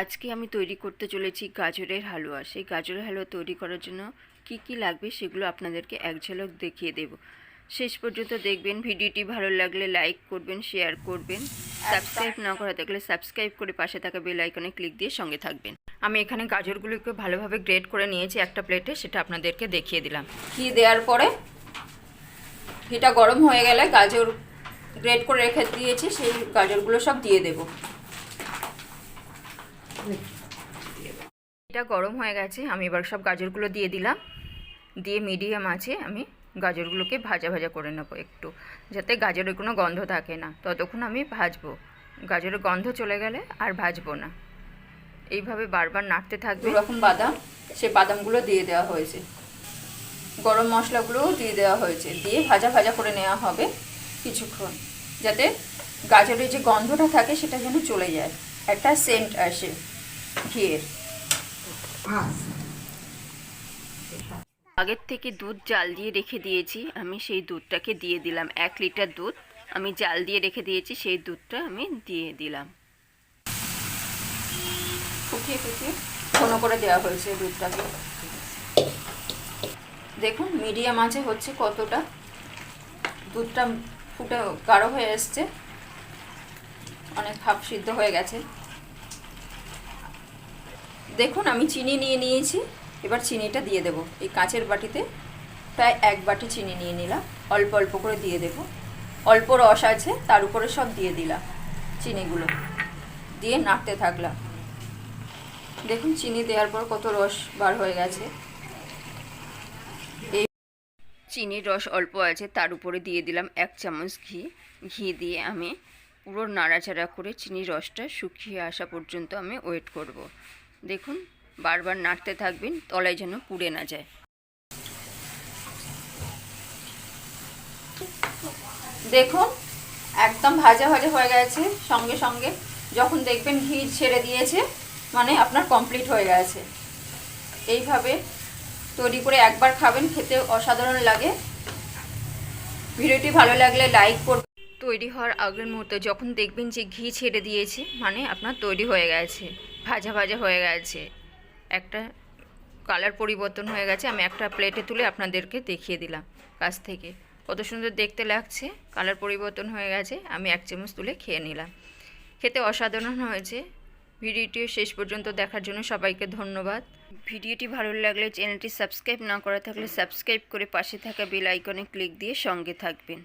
আজকে আমি তৈরি করতে চলেছি গাজরের হালুয়া। সেই গাজরের হালুয়া তৈরি করার জন্য কি কি লাগবে সেগুলো আপনাদেরকে এক ঝলক দেখিয়ে দেব। শেষ পর্যন্ত দেখবেন। ভিডিওটি ভালো লাগলে লাইক করবেন, শেয়ার করবেন। সাবস্ক্রাইব না করা থাকলে সাবস্ক্রাইব করে পাশে থাকা বেল আইকনে ক্লিক দিয়ে সঙ্গে থাকবেন। আমি এখানে গাজরগুলোকে ভালোভাবে গ্রেট করে নিয়েছি একটা প্লেটে, সেটা আপনাদেরকে দেখিয়ে দিলাম। ঘি দেওয়ার পরে ঘিটা গরম হয়ে গেলে গাজর গ্রেট করে রেখে দিয়েছি, সেই গাজরগুলো সব দিয়ে দেব। এটা গরম হয়ে গেছে, আমি এবার সব গাজরগুলো দিয়ে দিলাম। দিয়ে মিডিয়াম আছে আমি গাজরগুলোকে ভাজা ভাজা করে নেব একটু, যাতে গাজরের কোনো গন্ধ থাকে না। ততক্ষণ আমি ভাজবো। গাজরের গন্ধ চলে গেলে আর ভাজবো না। এইভাবে বারবার নাড়তে থাকবে। এরকম বাদাম, সেই বাদামগুলো দিয়ে দেওয়া হয়েছে, গরম মশলাগুলোও দিয়ে দেওয়া হয়েছে। দিয়ে ভাজা ভাজা করে নেওয়া হবে কিছুক্ষণ, যাতে গাজরের যে গন্ধটা থাকে সেটা যেন চলে যায়, একটা সেন্ট আসে ঘিয়ের। আগের থেকে দুধ জাল দিয়ে রেখে দিয়েছি, আমি সেই দুধটাকে দিয়ে দিলাম। 1 লিটার দুধ আমি জাল দিয়ে রেখে দিয়েছি, সেই দুধটা আমি দিয়ে দিলাম। ফুটিয়ে ফুটিয়ে ঘন করে দেওয়া হয়েছে দুধটাকে। দেখুন মিডিয়াম আঁচে হচ্ছে কতটা, দুধটা ফুটে গাঢ় হয়ে এসছে, অনেক হাফ সিদ্ধ হয়ে গেছে। দেখুন আমি চিনি নিয়ে নিয়েছি, এবার চিনিটা দিয়ে দেব। এই কাঁচের বাটিতে প্রায় 1 বাটি চিনি নিয়ে নিলাম, অল্প অল্প করে দিয়ে দেব। অল্প রস আছে, তার উপরে সব দিয়ে দিলাম চিনিগুলো, দিয়ে নাড়তে থাকলাম। দেখুন চিনি দেওয়ার পর কত রস বার হয়ে গেছে। এই চিনির রস অল্প আছে, তার উপরে দিয়ে দিলাম 1 চামচ ঘি। ঘি দিয়ে আমি পুরো নাড়াচাড়া করে চিনির রসটা শুকিয়ে আসা পর্যন্ত আমি ওয়েট করব। দেখুন বারবার নাড়তে থাকবেন, তলায় যেন পুড়ে না যায়। দেখুন একদম ভাজা ভাজা হয়ে গেছে। সঙ্গে সঙ্গে যখন দেখবেন ঘি ছেড়ে দিয়েছে, মানে আপনার কমপ্লিট হয়ে গেছে। এইভাবে তৈরি করে একবার খাবেন, খেতে অসাধারণ লাগে। ভিডিওটি ভালো লাগলে লাইক করবেন। তৈরি হওয়ার আগের মুহূর্তে যখন দেখবেন যে ঘি ছেড়ে দিয়েছে, মানে আপনার তৈরি হয়ে গেছে, ভাজা ভাজা হয়ে গেছে, একটা কালার পরিবর্তন হয়ে গেছে। আমি একটা প্লেটে তুলে আপনাদেরকে দেখিয়ে দিলাম কাছ থেকে, কত সুন্দর দেখতে লাগছে। কালার পরিবর্তন হয়ে গেছে, আমি 1 চামচ তুলে খেয়ে নিলাম। খেতে অসাধারণ হয়েছে। ভিডিওটি শেষ পর্যন্ত দেখার জন্য সবাইকে ধন্যবাদ। ভিডিওটি ভালো লাগলে চ্যানেলটি সাবস্ক্রাইব না করা থাকলে সাবস্ক্রাইব করে পাশে থাকা বেল আইকনে ক্লিক দিয়ে সঙ্গে থাকবেন।